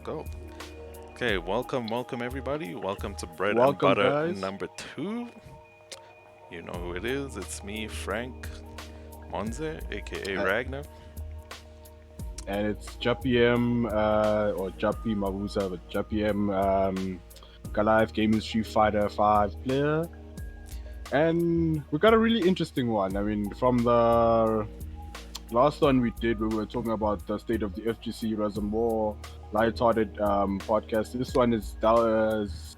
Go. Okay, welcome everybody. Welcome to Bread and Welcome, Butter guys. number 2. You know who it is. It's me, Frank Monze, aka Uh, Ragnar. and it's JabhiM, or Jabi Mabuza, but JabhiM, Goliath Gaming Street Fighter 5 player. And we got a really interesting one. I mean, from the last one we did, we were talking about the state of the FGC. It was a more lighthearted podcast. This one is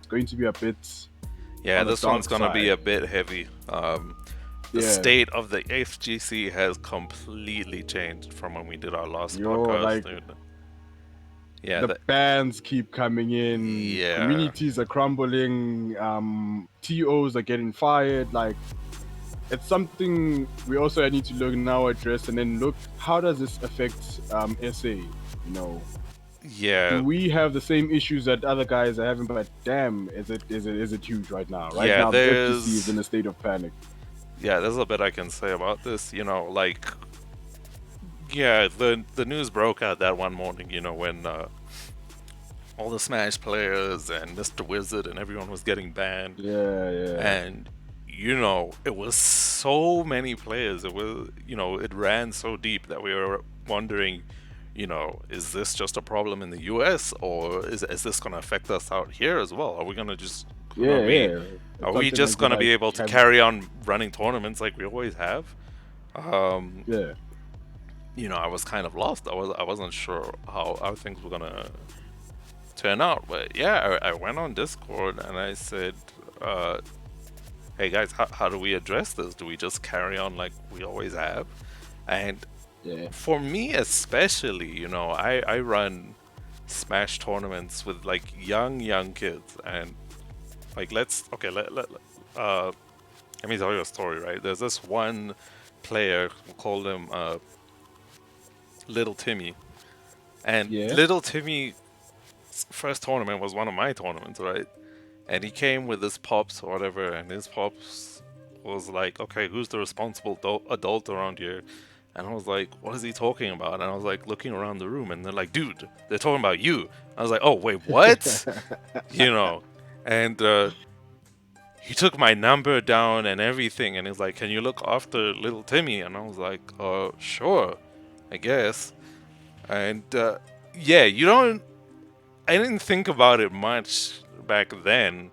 going to be a bit Yeah, on the this one's dark gonna be side. a bit heavy. The Yeah, state of the FGC has completely changed from when we did our last podcast, like dude. Yeah, the bands keep coming in, yeah, communities are crumbling, TOs are getting fired. Like, it's something we also need to look now, address, and then look, how does this affect SA? Do yeah, we have the same issues that other guys are having? But damn, is it huge right now? Right yeah. now, the FGC is in a state of panic. There's a bit I can say about this. Yeah, the news broke out that one morning. When all the Smash players and Mr. Wizard and everyone was getting banned, Yeah, yeah, and it was so many players. It ran so deep that we were wondering, is this just a problem in the US, or is this going to affect us out here as well? Are we going to just gonna yeah, be yeah. are It's we something just like you going to be like able to have. carry on running tournaments like we always have? um Yeah, I was kind of lost. I wasn't sure how things were going to turn out. But yeah, I went on Discord and I said, hey guys, how do we address this? Do we just carry on like we always have? And yeah, for me especially, I run Smash tournaments with like young kids, and like uh let me tell you a story, right? There's this one player, we'll call him Little Timmy, and yeah. Little Timmy's first tournament was one of my tournaments, right? And he came with his pops or whatever, and his pops was like, okay, who's the responsible adult around here? And I was like, what is he talking about? And I was like looking around the room, and they're like, dude, they're talking about you. I was like, oh, wait, what? you know, and he took my number down and everything, and he's like, can you look after little Timmy? And I was like, sure, I guess. And yeah, I didn't think about it much back then,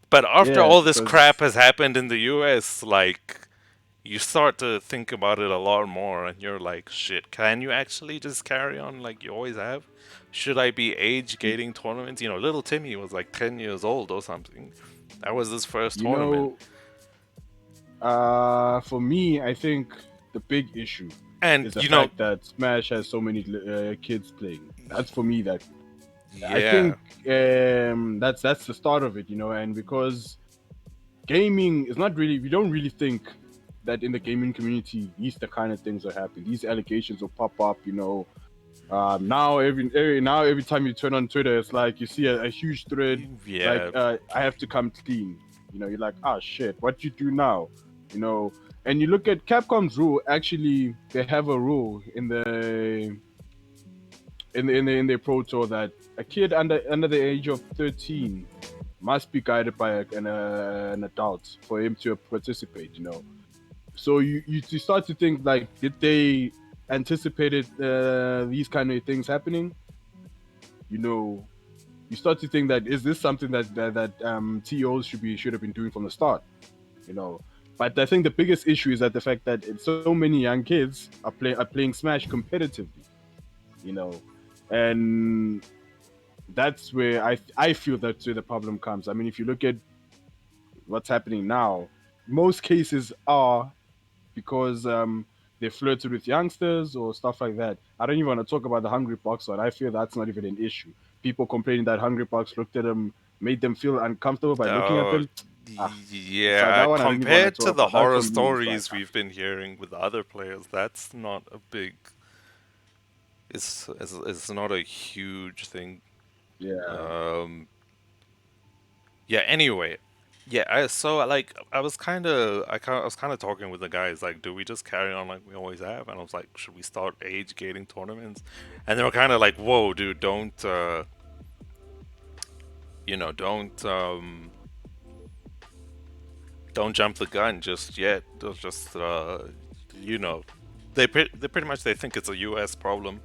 but after Yeah, all this crap because has happened in the US, like, you start to think about it a lot more, and you're like, shit, can you actually just carry on like you always have? Should I be age gating tournaments? Little Timmy was like 10 years old or something. That was his first you tournament. know, for me, I think the big issue And, is the fact that Smash has so many kids playing. That's for me. That I yeah, think that's the start of it, and because gaming is not really, we don't really think that in the gaming community these the kind of things are happening. These allegations will pop up. Now every time you turn on Twitter, it's like you see a huge thread like yeah, I have to come clean. You're like, ah, shit, what you do now? You know, and you look at Capcom's rule. Actually, they have a rule in their pro tour that a kid under the age of 13 must be guided by an adult for him to participate. So you start to think, like, did they anticipated these kind of things happening? You know, you start to think that, is this something that TOs should have been doing from the start? You know, but I think the biggest issue is that the fact that so many young kids are playing Smash competitively. You know, and that's where I feel that's where the problem comes. I mean, if you look at what's happening now, most cases are because they flirted with youngsters or stuff like that. I don't even want to talk about the Hungry Box one. I feel that's not even an issue. People complaining that Hungry Box looked at them, made them feel uncomfortable by looking at uh, them. Ah, so yeah. that one I don't even want to Compared to talk the about. That horror for me is like, stories we've been hearing with other players, that's not a big. It's not a huge thing. yeah, Um, yeah. Anyway, Yeah, I was kind of talking with the guys like, do we just carry on like we always have? And I was like, should we start age gating tournaments? And they were kind of like, whoa, dude, don't jump the gun just yet. They'll just you know, they pretty much they think it's a U.S. problem.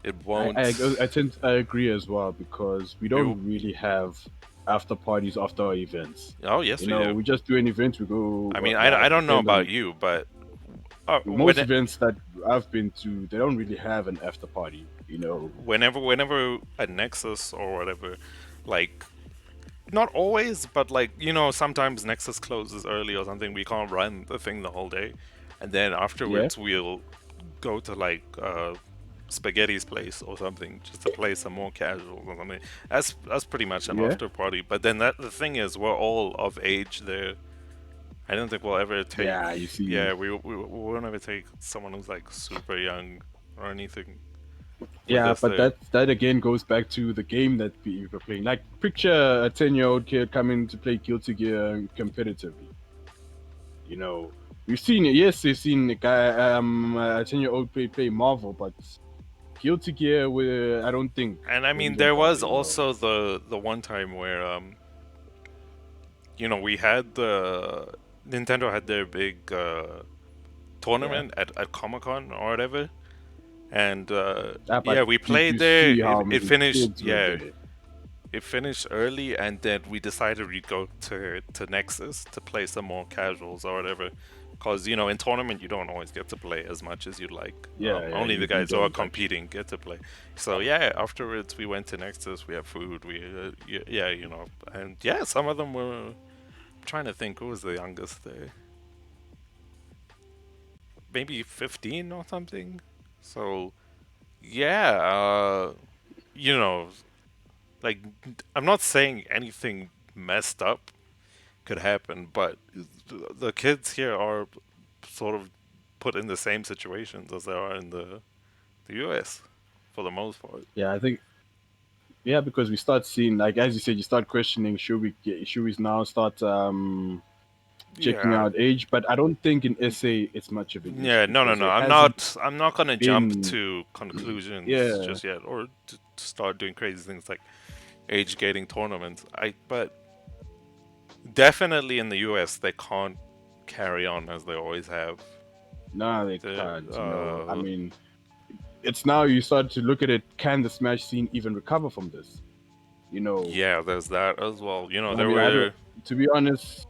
It I won't. I I agree as well because we We don't really have after parties after our events. Oh yes, You we know, do. we just do an event, we go I mean, I like don't know depend about on you, but most events that I've been to, they don't really have an after party. You know, whenever at Nexus or whatever, like not always, but like sometimes Nexus closes early or something. We can't run the thing the whole day, and then yeah, afterwards we'll go to like Spaghetti's place or something just to play some more casual or something. That's pretty much an yeah, after party. But then the thing is, we're all of age there. I don't think we'll ever take. yeah. You see, Yeah, we won't ever take someone who's like super young or anything with yeah, us but there. that again goes back to the game that we were playing. Like, picture a 10-year-old kid coming to play Guilty Gear competitively. You know, we've seen it. Yes, we've seen a guy, a 10-year-old play Marvel, but Guilty Gear, I don't think And I will mean, get there that. was You know, also the one time where we had the Nintendo had their big yeah. tournament at Comic Con or whatever, and But yeah, we did played you there. see It how it many finished. kids were Yeah, there? it finished early, and then we decided we'd go to Nexus to play some more casuals or whatever. Because in tournament you don't always get to play as much as you'd like. Yeah, yeah, Only the you guys who are don't actually. competing get to play. So yeah, afterwards we went to Nexus. We had food. Yeah, and yeah, some of them were. I'm trying to think who was the youngest there. Maybe 15 or something. So yeah, you know, like I'm not saying anything messed up could happen, but the kids here are sort of put in the same situations as they are in the US for the most part. Yeah, I think yeah, because we start seeing, like as you said, you start questioning, should we now start checking Yeah. out age? But I don't think in SA it's much of an issue Yeah, no, no, because no. there hasn't I'm not gonna jump been. to conclusions Yeah, just yet, or to start doing crazy things like age gating tournaments. But definitely in the US they can't carry on as they always have. nah, they The can't. You know, I mean, it's now you start to look at it. Can the Smash scene even recover from this? You know, Yeah, there's that as well. I There mean, I don't. were. To be honest,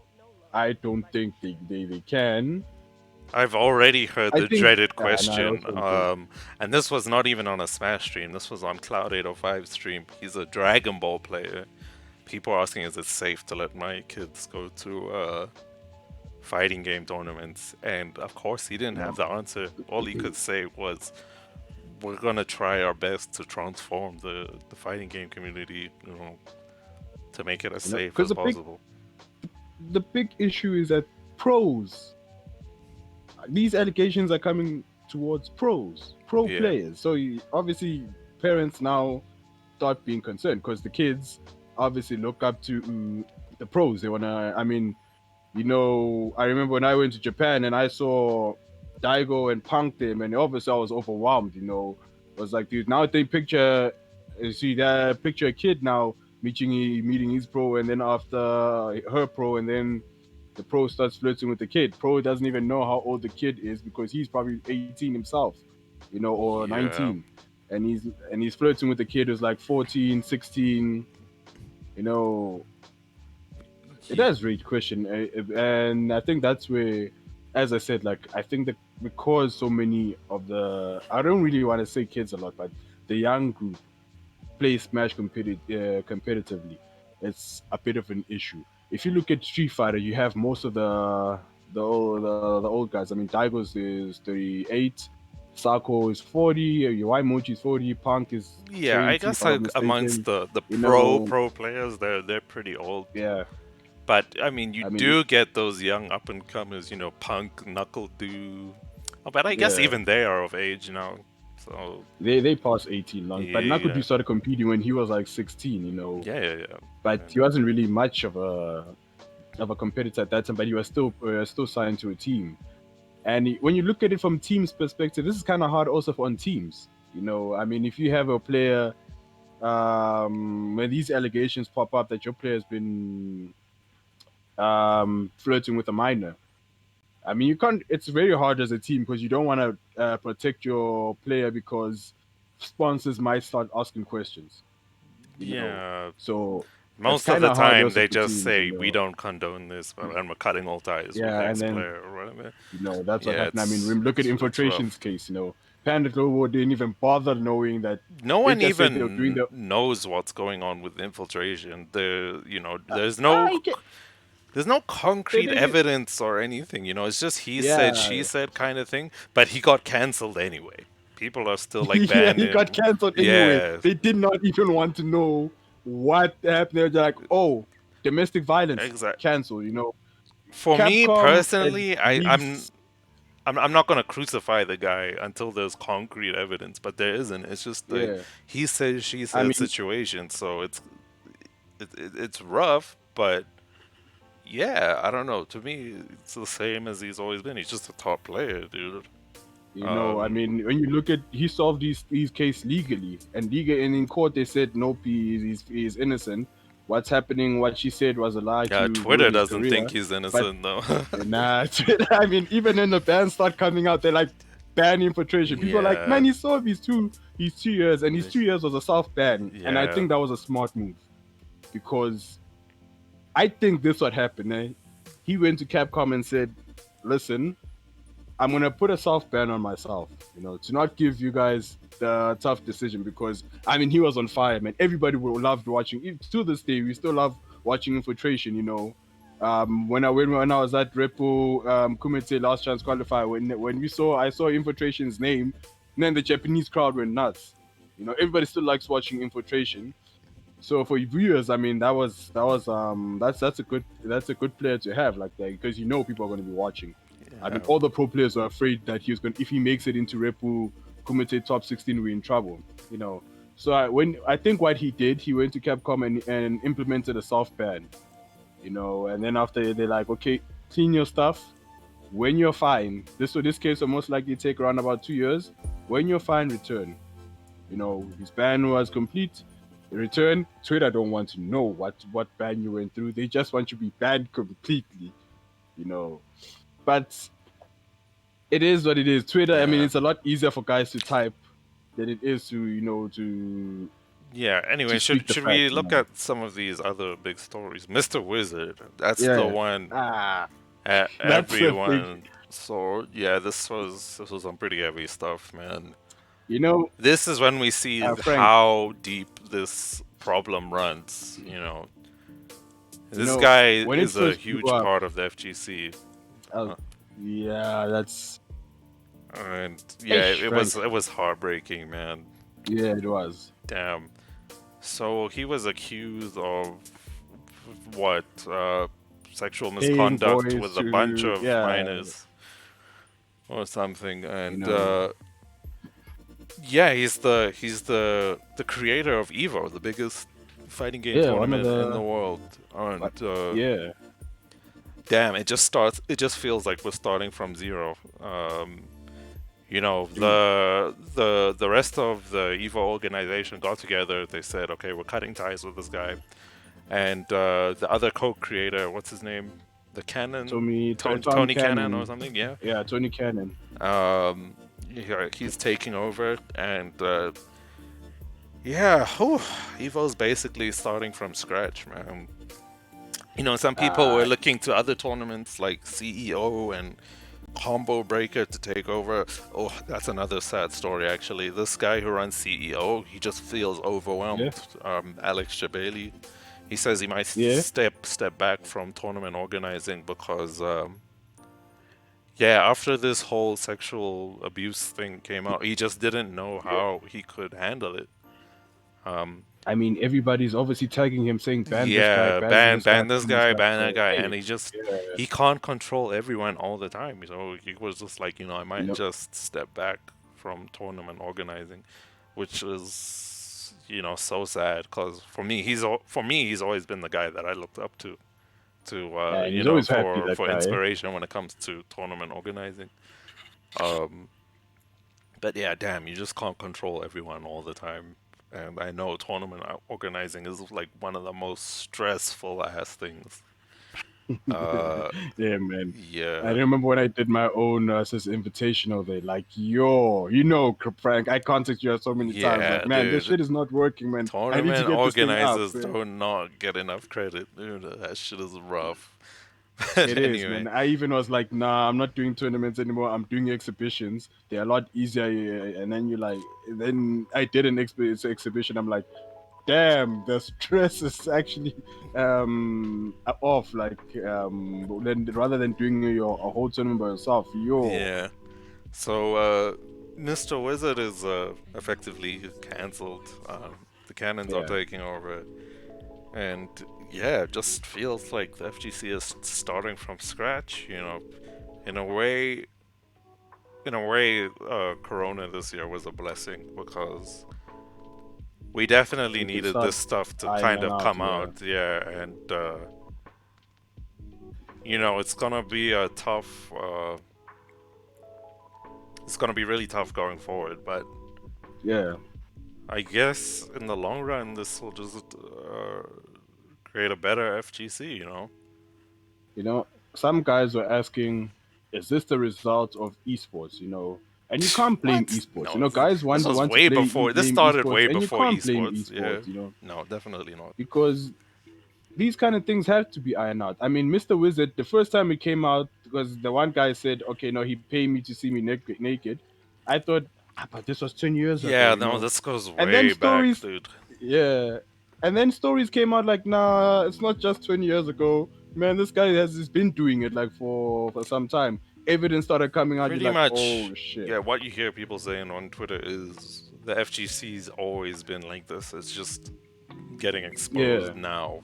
I don't think they can. I've already heard I the think, dreaded and I question, also agree. and this was not even on a Smash stream. This was on Cloud 805 stream. He's a Dragon Ball player. People are asking, is it safe to let my kids go to fighting game tournaments? And of course, he didn't have No, the answer. All he could say was, "We're gonna try our best to transform the fighting game community, to make it as you know, safe because as possible." the big issue is that pros. These allegations are coming towards pro Yeah, players. So obviously, parents now start being concerned because the kids obviously look up to the pros. They wanna. I mean, I remember when I went to Japan and I saw Daigo and Punk them, and obviously I was overwhelmed. I was like, dude, now they picture, you see that picture a kid now meeting his pro, and then after her pro, and then the pro starts flirting with the kid. Pro doesn't even know how old the kid is because he's probably 18 himself, or yeah. 19, and he's flirting with the kid who's like 14, 16. You know, it Ye- does raise question, and I think that's where, as I said, like I think that because so many of I don't really want to say kids a lot, but the young group play Smash competitively, it's a bit of an issue. If you look at Street Fighter, you have most of the old guys. I mean, Daigo's is 38, Sako is 40, Yaimuchi is 40, Punk is Yeah, I 20, if guess I'm not like amongst mistaken. the You know, pro players, they're pretty old. yeah. But I mean, you I mean, do get those young up and comers, Punk, Knuckle Do. Oh, but I guess yeah. even they are of age now. So They passed 18 long, but yeah, Nakudu started competing when he was like 16, yeah, yeah, yeah. but Yeah. he wasn't really much of a of a competitor at that time, but he was still signed to a team. And when you look at it from teams' perspective, this is kind of hard also on teams. You know, I mean, if you have a player, when these allegations pop up that your player has been flirting with a minor, I mean, you can't. It's very hard as a team because you don't want to protect your player because sponsors might start asking questions. You know, Yeah. so it's Most of kind the of hard time, also they for just teams. say You we know, don't condone this, and we're cutting all ties with yeah, and X then player or whatever. that's what Yeah, happened. I mean, look at it's Infiltration's rough. case. Panda Global didn't even bother knowing that. No They one just said they were doing even the. knows what's going on with infiltration. I get. there's no They concrete didn't. evidence or anything. It's just he said, she Yeah, said kind of thing. But he got cancelled anyway. People are still like yeah, banning he got him. cancelled anyway. Yeah, They did not even want to know what happened. They're like, oh, domestic violence, exactly. cancel. For me Capcom at personally, least, I'm not gonna crucify the guy until there's concrete evidence, but there isn't. It's just a yeah. he said she I said mean, situation, so it's rough, but yeah, I don't know. To me, it's the same as he's always been. He's just a top player, dude. I Um, mean, when you look at, he solved these cases legally, and in court they said nope, he's innocent. What's happening? What she said was a lie yeah, to ruin Twitter his doesn't think career. he's But innocent though. nah, I mean, even when the bans start coming out, they're like ban infiltration. People are like, Yeah, man, he served his 2 years, and his 2 years was a soft ban, and I yeah, think that was a smart move because I think this what happened. He went to Capcom and said, "Listen, I'm gonna put a soft ban on myself, to not give you guys the tough decision because I mean he was on fire, man. Everybody would loved watching. To this day, we still love watching Infiltration. When I was at Repo Kumite last chance qualifier, when I saw Infiltration's name, then the Japanese crowd went nuts. Everybody still likes watching Infiltration. So for viewers, I mean that's a good player to have like that because people are going to be watching. I yeah, mean, all the pro players were afraid that if he makes it into Repu Kumite top 16, we're in trouble. You know, so I think what he did, he went to Capcom and implemented a soft ban. And then after they're like, okay, clean your stuff. When you're fine, this case will most likely take around about 2 years. When you're fine, return. His ban was complete. Return. Twitter don't want to know what ban you went through. They just want you to be banned completely. You know, but it is what it is. Twitter. I mean, yeah. it's a lot easier for guys to type than it is to Yeah, anyway, speak the should we facts. look at some of these other big stories? Mr. Wizard, that's the Yeah. one Ah, that's the thing. everyone saw. Yeah, this was some pretty heavy stuff, man. You know, This is when we see Frank. how deep this problem runs. This You guy when it is a first blew huge up, part of the FGC. uh, Uh, yeah, that's and yeah, Ish, it Frank. was heartbreaking, man. Yeah, it was. Damn. So he was accused of what? Sexual Paying misconduct boys with a bunch to, of yeah, minors or something, you and know, yeah, he's the creator of Evo, the biggest fighting game yeah, one of tournament in the the, world, but and yeah, damn, it just feels like we're starting from zero. dude, The rest of the Evo organization got together. They said, okay, we're cutting ties with this guy, and the other co-creator, what's his name? The Cannon, Tom Tony Cannon or Cannon, something. Yeah. yeah, Tony Cannon. He's taking over, and yeah, whew, Evo's basically starting from scratch, man. Some people were Uh, looking to other tournaments like CEO and Combo Breaker to take over. Oh, that's another sad story, actually. This guy who runs CEO, he just feels yeah, overwhelmed. Alex Jabali, he says he might yeah. step back from tournament organizing because, yeah, after this whole sexual abuse thing came out, he just didn't know how he could handle it. Um, I mean, everybody's obviously tagging him, saying Yeah, ban this guy, ban this ban this guy, guy. ban that So guy, hey, and yeah, he can't control everyone all the time. So he was just like, I you might know, just step back from tournament organizing, which is so sad because for me he's always been the guy that I looked up to to And he's always happy, that for guy. inspiration when it comes to tournament organizing. But yeah, damn, you just can't control everyone all the time. And I know tournament organizing is like one of the most stressful ass things. Yeah, man. I Yeah, remember when I did my own this invitational. They like, yo, you know, Frank, I contacted you so many times. Like, yeah, man, this dude. shit is not working, man. I need to Tournament get this thing out, organizers man. do not get enough credit, dude. That shit is rough. It But is, man. anyway, I even was like, nah, I'm not doing tournaments anymore. I'm doing exhibitions. They're a lot easier. And then then I did an exhibition. I'm like, damn, the stress is actually off. Like, rather than doing a whole tournament by yourself, yo, yeah. So, Mr. Wizard is effectively cancelled. The cannons are yeah, taking over, and yeah, it just feels like the FGC is starting from scratch. In a way, Corona this year was a blessing because we definitely we can needed start this stuff to kind ironing of out. come Yeah, out. Yeah, and it's gonna be a tough. It's gonna be really tough going forward, but yeah. I guess in the long run, this will just create a better FGC. You know, some guys were asking, is this the result of esports? And you can't blame What? esports. No, Guys this want was want to way play before. This blame started esports, way and you before can't blame esports. Yeah. esports. No, definitely not. Because these kind of things have to be ironed out. I mean, Mr. Wizard, the first time it came out, because the one guy said, okay, no, he paid me to see me naked. I thought, but this was 10 years ago, Yeah, no, this goes And then way back, stories, dude. yeah. And then stories came out like, nah, it's not just 20 years ago. Man, this guy has been doing it like for some time. Evidence started coming out. You're Pretty like, much, oh shit. yeah, what you hear people saying on Twitter is the FGC's always been like this. It's just getting Yeah. exposed now.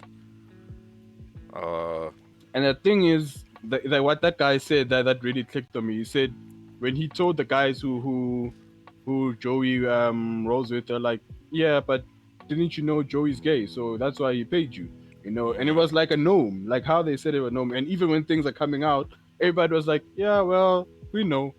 Uh, And the thing is, what that guy said that really clicked on me. He said when he told the guys who Joey rolls with, they're like, yeah, but didn't you know Joey's gay? So that's why he paid you. And it was like a gnome, like how they said it was a gnome. And even when things are coming out, everybody was like, yeah, well, we know.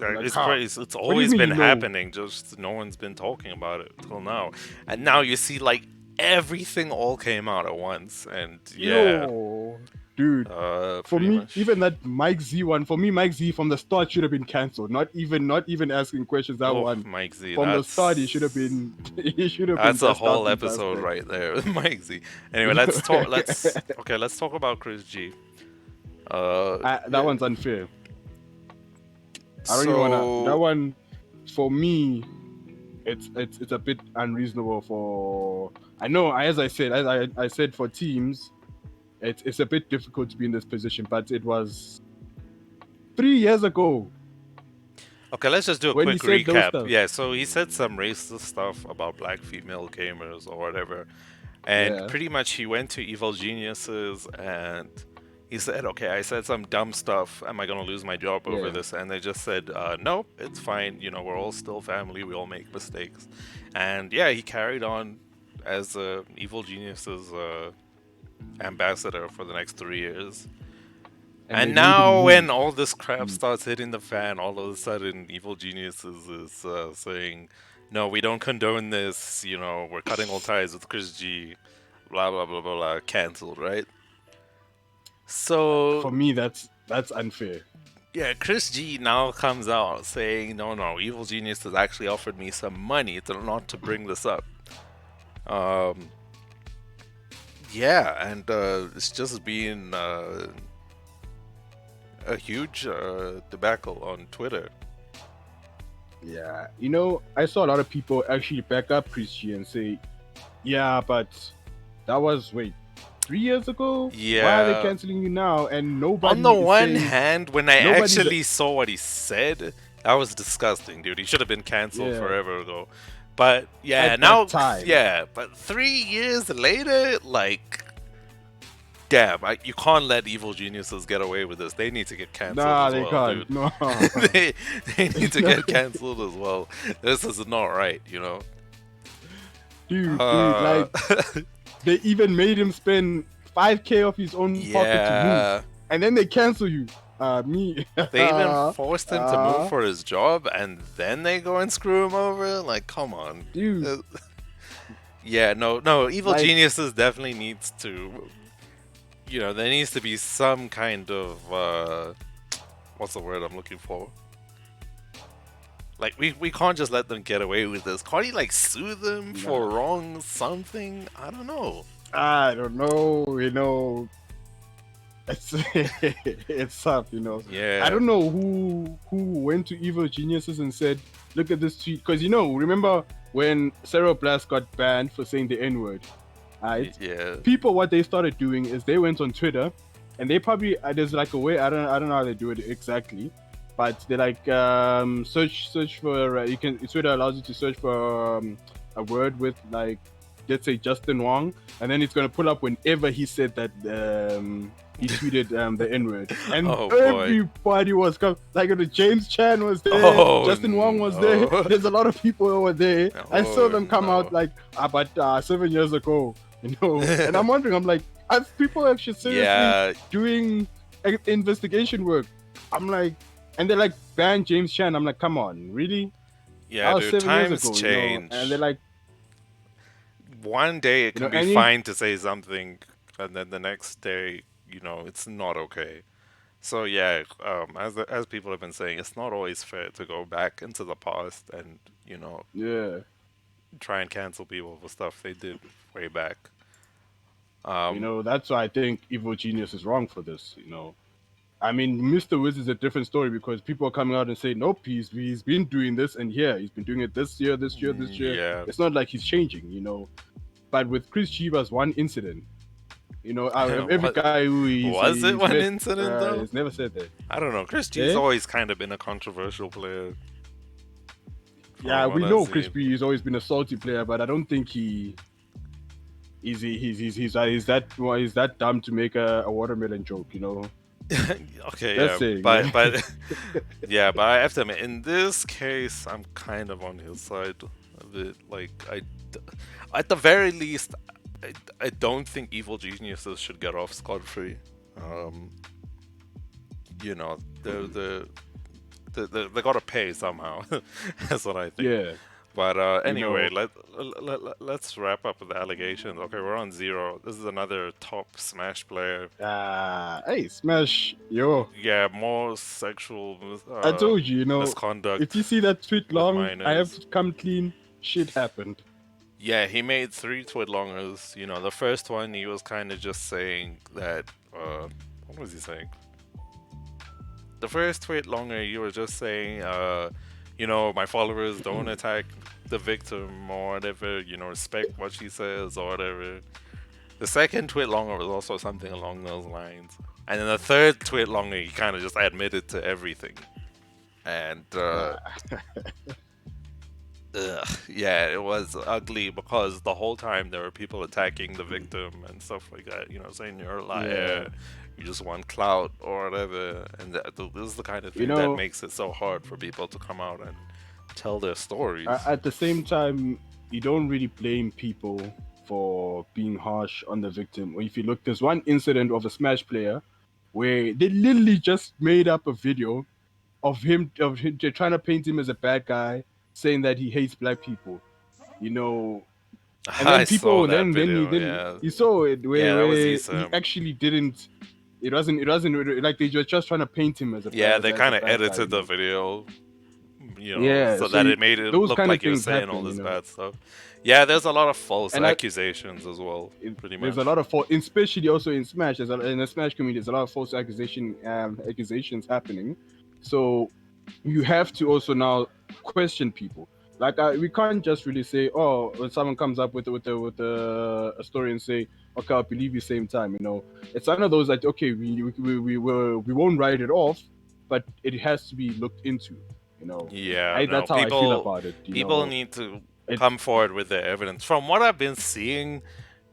I'm like, it's how? crazy. It's What do you always mean been you know? happening. Just no one's been talking about it till now. And now you see, like everything all came out at once. And yeah, Yo, dude. For pretty me, much. even that Mike Z one, for me, Mike Z from the start should have been cancelled. Not even asking questions. That Oh, one Mike Z, from the start, he should have been he should have been that's a just out whole in dust, episode man. right there with Mike Z. Anyway, let's talk. Let's talk about Chris G. That one's unfair. I don't even wanna. That So one, for me, it's a bit unreasonable. For I know, as I said, I said for teams, it's a bit difficult to be in this position, but it was 3 years ago okay, let's just do a when he quick said those recap. stuff. Yeah, so he said some racist stuff about black female gamers or whatever, and Yeah, pretty much he went to Evil Geniuses and he said, "Okay, I said some dumb stuff. Am I gonna lose my job over yeah. this?" And they just said, "No, it's fine. We're all still family. We all make mistakes." And yeah, he carried on as Evil Geniuses ambassador for the next 3 years. And they And made him now, when move. all this crap starts hitting the fan, all of a sudden, Evil Geniuses is saying, "No, we don't condone this. We're cutting all ties with Chris G." Blah blah blah blah blah. Cancelled, right? So For me, that's unfair. yeah, Chris G now comes out saying, "No, no, Evil Geniuses actually offered me some money to not to bring this up." Um, yeah, and it's just been a huge debacle on Twitter. Yeah, I saw a lot of people actually back up Christian and say, yeah, but that was 3 years ago. Why are they Yeah. canceling you now? And nobody On the is one saying hand, when I nobody's. actually saw what he said, that was disgusting, dude. He should have been canceled Yeah, forever ago. But yeah, at now that time. yeah, but 3 years later, like, damn, you can't let Evil Geniuses get away with this. They need to get canceled Nah, as they well, can't. dude. No. they need to get canceled as well. This is not right, Dude, like they even made him spend 5K off his own pocket to move, Yeah. and then they cancel you. Me. They even forced him to move uh, for his job, and then they go and screw him over. Like, come on. dude. Yeah, no. Evil Like, Geniuses definitely needs to. There needs to be some kind of what's the word I'm looking for? Like, we can't just let them get away with this. Can't you like sue them for nah. wrong something? I don't know. I don't know. It's it's tough. Yeah. I don't know who went to Evil Geniuses and said, "Look at this tweet," because remember when Sarah Blast got banned for saying the N word, right? Yeah. People, what they started doing is they went on Twitter, and they probably there's like a way, I don't know how they do it exactly, but they like search for Twitter allows you to search for a word with, like, let's say Justin Wong, and then it's gonna pull up whenever he said that he tweeted the N word, and Oh, boy. everybody was like James Chan was there, Oh, Justin Wong was there. no. There's a lot of people who were there. I saw Oh, them come no. out like, but 7 years ago, and I'm wondering, I'm like, are people actually seriously Yeah. doing investigation work? I'm like, and they're like, ban James Chan. I'm like, come on, really? Yeah, That was dude, 7 years times ago, change. and they're like, One day it can be and you- fine to say something, and then the next day, it's not okay. So yeah, as people have been saying, it's not always fair to go back into the past and yeah. try and cancel people for stuff they did way back. That's why I think Evil Genius is wrong for this. I mean, Mr. Wiz is a different story because people are coming out and saying, nope, he's been doing this, and he's been doing it this year, this year, this year. Yeah. It's not like he's changing. But with Chris Chiba's one incident, every guy who Was it one incident though? He's never said that. I don't know. Chris G's always kind of been a controversial player. Yeah, we know Chris B has always been a salty player, but I don't think he's that dumb to make a watermelon joke. Okay, That's yeah, it, but yeah, but I have to admit, in this case, I'm kind of on his side a bit. Like, at the very least, I don't think Evil Geniuses should get off scot-free. They gotta pay somehow. That's what I think. Yeah. But anyway, let's wrap up with the allegations. Okay, we're on 0. This is another top Smash player. Hey, Smash, yo. Yeah, more sexual I told you, misconduct. if you see that tweet long, minors. I have to come clean. Shit happened. Yeah, he made 3 tweetlongers. The first one, he was kind of just saying that... what was he saying? The first tweetlonger, he was just saying, my followers don't attack the victim or whatever, respect what she says or whatever. The second tweetlonger was also something along those lines. And then the third tweetlonger, he kind of just admitted to everything. And, yeah, it was ugly because the whole time there were people attacking the victim and stuff like that, saying you're a liar, you just want clout or whatever. And this is the kind of thing that makes it so hard for people to come out and tell their stories. At the same time, you don't really blame people for being harsh on the victim. Or if you look, there's one incident of a Smash player where they literally just made up a video of him they're trying to paint him as a bad guy, saying that he hates black people. And then people then you saw it where he actually didn't. It wasn't like they were just trying to paint him as a bad, they kind of edited the video. So that it made it look like he was saying all this bad stuff. Yeah, there's a lot of false accusations as well. Pretty much. There's a lot of false, especially also in Smash. In the Smash community, there's a lot of false accusations happening. So you have to also now question people. Like we can't just really say, when someone comes up with a story and say, okay, I'll believe you same time. It's one of those like, okay, we won't write it off, but it has to be looked into. Yeah, that's how I feel about it. People need to come forward with their evidence. From what I've been seeing,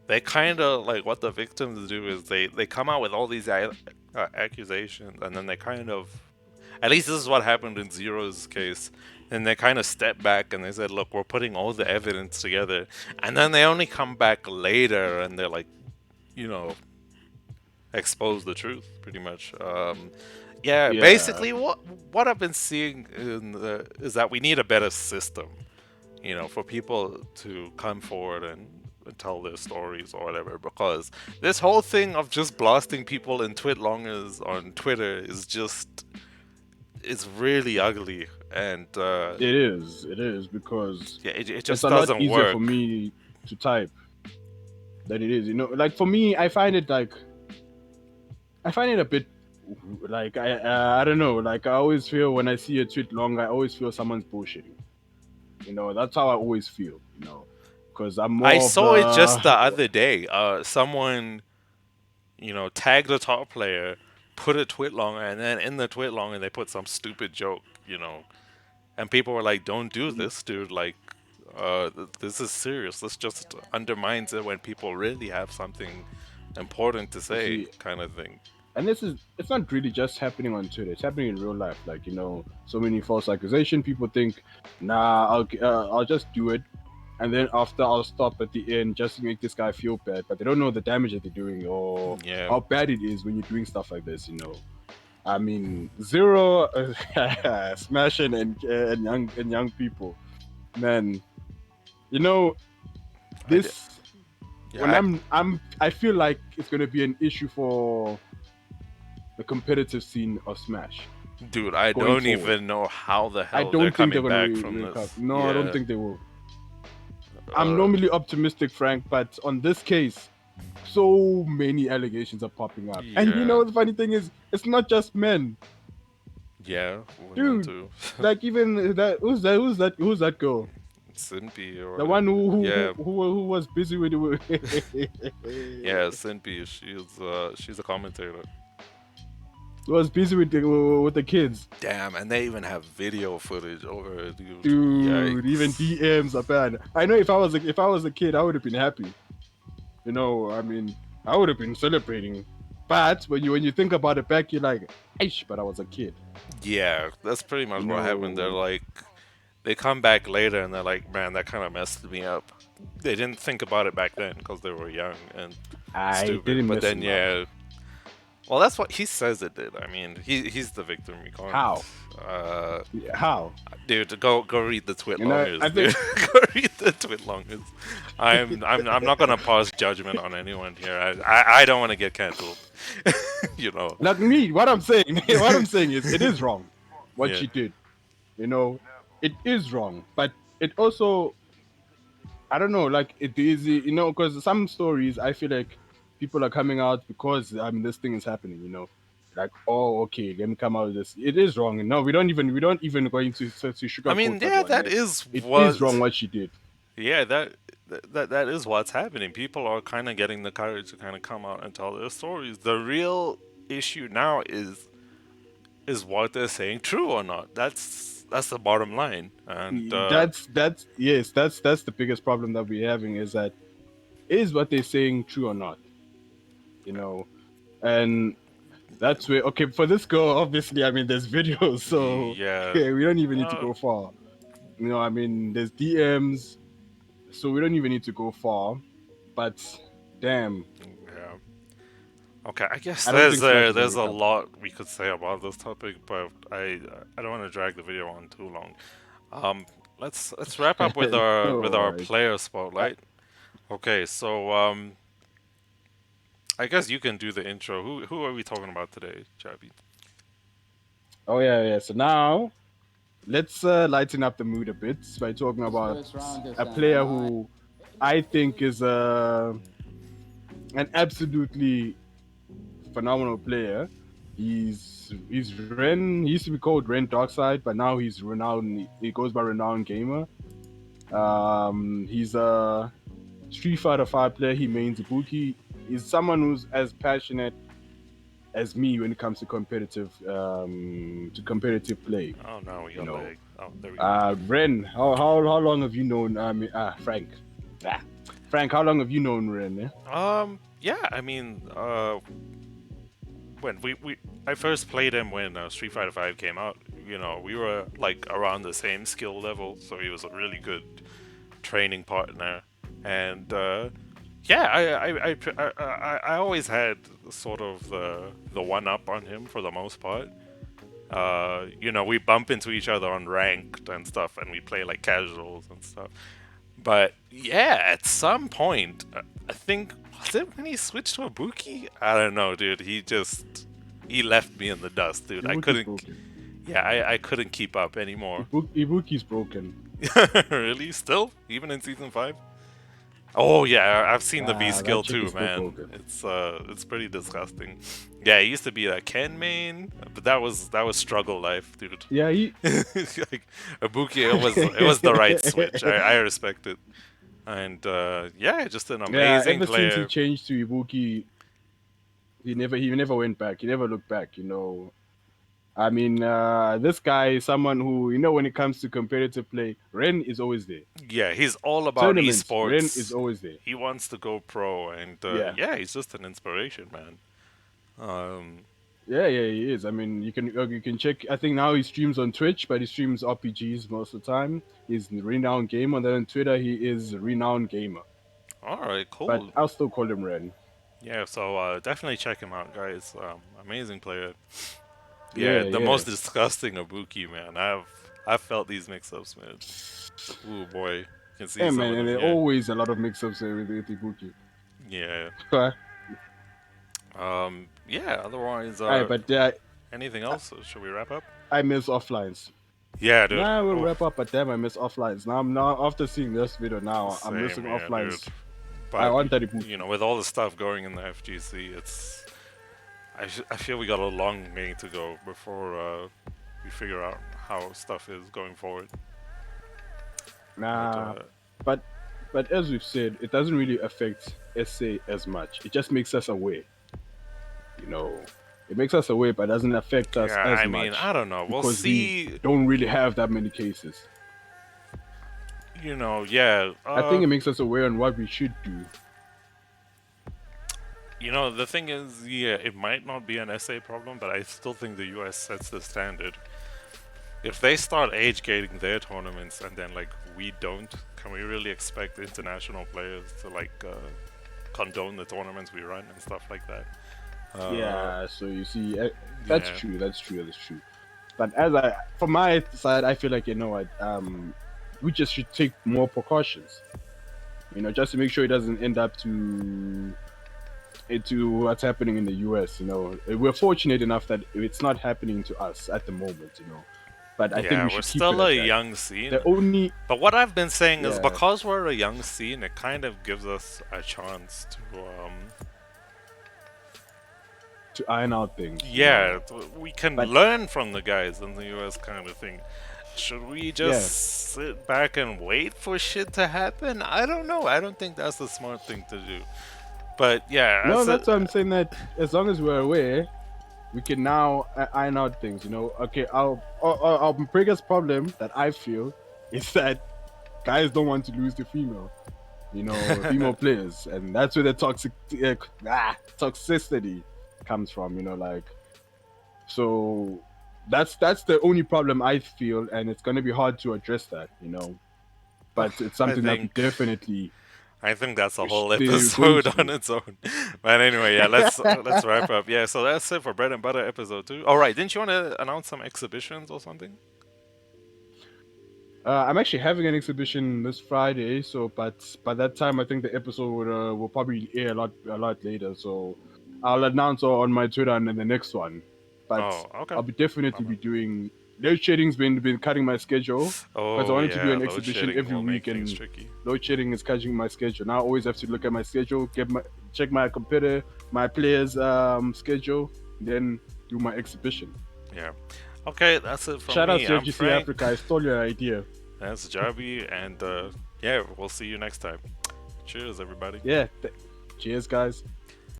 they kind of like what the victims do is they come out with all these accusations, and then they kind of, at least this is what happened in Zero's case, and they kind of step back and they said, look, we're putting all the evidence together, and then they only come back later and they're like, expose the truth, pretty much. Yeah, Yeah, basically, what I've been seeing is that we need a better system, for people to come forward and tell their stories or whatever. Because this whole thing of just blasting people in longers on Twitter is just it's really ugly, and it is. It is because yeah, it it's just a lot doesn't easier for work. me to type than it is. Like for me, I find it a bit like I don't know. Like I always feel when I see a tweet long, I always feel someone's bullshitting. That's how I always feel. Because I'm I more of saw it just the the other day. Someone tagged a top player, put a tweet longer, and then in the tweet longer they put some stupid joke. And people were like, "Don't do this, dude. Like, this is serious. This just undermines it when people really have something important to say," see, kind of thing. and it's not really just happening on Twitter. It's happening in real life. Like so many false accusation. People think, nah, I'll just do it, and then after I'll stop at the end just to make this guy feel bad. But they don't know the damage that they're doing or Yeah, how bad it is when you're doing stuff like this. I mean, zero smashing and young people, man. You know I did. this when Yeah, I feel like it's gonna be an issue for the competitive scene of Smash dude, I going don't forward. even know how the I hell they're don't think they're coming gonna back from recover. this. No, I don't Yeah. think they will. I'm Uh, normally optimistic, Frank, but on this case, so many allegations are popping up. And yeah. the funny thing is, it's not just men, Yeah, women dude. too. Like even that, who's that girl? Sinpy or The one whatever. Yeah, who was busy with yeah, Sinpy. She's a commentator. was busy with the kids. Damn, and they even have video footage over her, dude. Dude, even Yikes. DMs are bad. I know if I was a kid, I would have been happy. I mean, I would have been celebrating. But when you think about it back, you're like, Aish, but I was a kid. Yeah, that's pretty much You what happened. know, They come back later and they're like, man, that kind of messed me up. They didn't think about it back then because they were young and I stupid. didn't But mess then, him up. yeah, well, that's what he says it did. I mean, he's the victim. You can't. How? Uh, How? Dude, go read the twit I longers, think dude. Go read the twit longers. I'm not gonna pass judgment on anyone here. I don't want to get cancelled. you know. not me. What I'm saying, what I'm saying is, it is wrong what Yeah. she did. You know, it is wrong, but it also, I don't know, like it is, because some stories I feel like people are coming out because this thing is happening. Like, oh, okay, let me come out with this. It is wrong. No, we don't even going to I sugarcoat mean, that yeah, one. that Like, is it is wrong what. what she did. Yeah, that is what's happening. People are kind of getting the courage to kind of come out and tell their stories. The real issue now is what they're saying true or not. That's the bottom line. And That's yes, that's the biggest problem that we're having, is that, is what they're saying true or not? You know, and that's where, okay, for this girl, obviously, there's videos, so yeah, yeah, we don't even need to uh, go far. There's DMs, so we don't even need to go far. But damn, yeah. Okay, I guess I don't think Smash is gonna there's a recover. lot we could say about this topic, but I don't want to drag the video on too long. Um, let's wrap up with our No worries. player Uh, spotlight. Okay, so I guess you can do the intro. Who are we talking about today, Jabby? oh yeah, yeah. So now let's lighten up the mood a bit by talking about a player who I think is an absolutely phenomenal player. He's Ren. He used to be called Ren Darkside, but now he's renowned. He goes by Renowned Gamer. He's a Street Fighter 5 player. He mains Ibuki. He's someone who's as passionate as me when it comes to competitive play. Oh no, we You got know, leg. Oh, there we go. Ren. How long have you known? Frank. Frank, how long have you known Ren? Yeah, I mean, when I first played him when Street Fighter 5 came out, we were like around the same skill level, so he was a really good training partner. And Yeah, I always had sort of the one up on him for the most part. We bump into each other on ranked and stuff, and we play like casuals and stuff. But yeah, at some point, I think was it when he switched to a Buki? I don't know, dude. He left me in the dust, dude. I Ibuki's couldn't. broken. Yeah, I couldn't keep up anymore. Ibuki's broken. Really? Still? Even in season 5? Oh yeah, I've seen the V Ah, that skill chick too, is still man. broken. It's pretty disgusting. Yeah, it used to be a Ken main, but that was struggle life, dude. Yeah, he. Like Ibuki, it was the right switch. I respect it, and yeah, just an Yeah, amazing ever since he player. changed to Ibuki, he never went back. He never looked back. I mean, this guy is someone who, when it comes to competitive play, Ren is always there. Yeah, he's all about Tournaments, Ren is esports. always there. He wants to go pro, and Yeah. yeah, he's just an inspiration, man. Yeah, he is. I mean, you can check. I think now he streams on Twitch, but he streams RPGs most of the time. He's a renowned gamer. And then on Twitter, he is a renowned gamer. All right, But cool. I'll still call him Ren. Yeah, so definitely check him out, guys. Amazing player. Yeah, Yeah, the yeah. most disgusting Ibuki, man. I've felt these mix-ups, man. Ooh boy, you can see Hey some man, of and them. there are Yeah, always a lot of mix-ups with Ibuki. yeah. Alright, Yeah. Otherwise, but anything else? Or should we wrap up? I miss offlines. Yeah, dude. Nah, we'll Oh, wrap up. But damn, I miss offlines. Now after seeing this video, now I'm same, missing yeah, dude. offlines. I But want that Ibuki. with all the stuff going in the FGC, I feel we got a long way to go before we figure out how stuff is going forward. But Nah, but as we've said, it doesn't really affect SA as much. It just makes us aware. It makes us aware, but doesn't affect us yeah, as I much mean, I don't know. We'll because we see. don't really have that many cases. Yeah. I think it makes us aware on what we should do. The thing is, yeah, it might not be an SA problem, but I still think the US sets the standard. If they start age gating their tournaments and then like we don't, can we really expect international players to condone the tournaments we run and stuff like that? Yeah, so you see, that's Yeah. true. That's true. That's true. But from my side, I feel like what, we just should take more precautions. Just to make sure it doesn't end up into what's happening in the US. We're fortunate enough that it's not happening to us at the moment. But I think Yeah, we we're should keep it still at a that. young scene. The only But what I've been saying is Yeah. because we're a young scene, it kind of gives us a chance to iron out things. yeah, we can But- learn from the guys in the US kind of thing. Should we just sit back and wait for shit to happen? I don't know. I don't think that's the smart thing to do. But yeah, No, that's why I'm saying that as long as we're aware, we can now iron out things. Okay, our biggest problem that I feel is that guys don't want to lose the female. Female players, and that's where the toxicity comes from. So that's the only problem I feel, and it's gonna be hard to address that. But it's something that we think- definitely. I think that's a whole They're going episode to. on its own. But anyway, yeah, let's wrap up. Yeah, so that's it for Bread and Butter episode 2. All right, didn't you want to announce some exhibitions or something? I'm actually having an exhibition this Friday, so but by that time I think the episode will probably air a lot later. So I'll announce on my Twitter and then the next one. But Oh, okay. I'll definitely be doing. Load shedding's been cutting my schedule. Oh, Because I wanted to do an load exhibition shedding every will make week, things and tricky. load shedding is cutting my schedule. Now I always have to look at my schedule, check my computer, my players' schedule, then do my exhibition. Yeah. Okay, that's it from Shout out me. to I'm FGC Frank. Africa. I stole your idea. That's Jabhi, and yeah, we'll see you next time. Cheers, everybody. Yeah. Cheers, guys.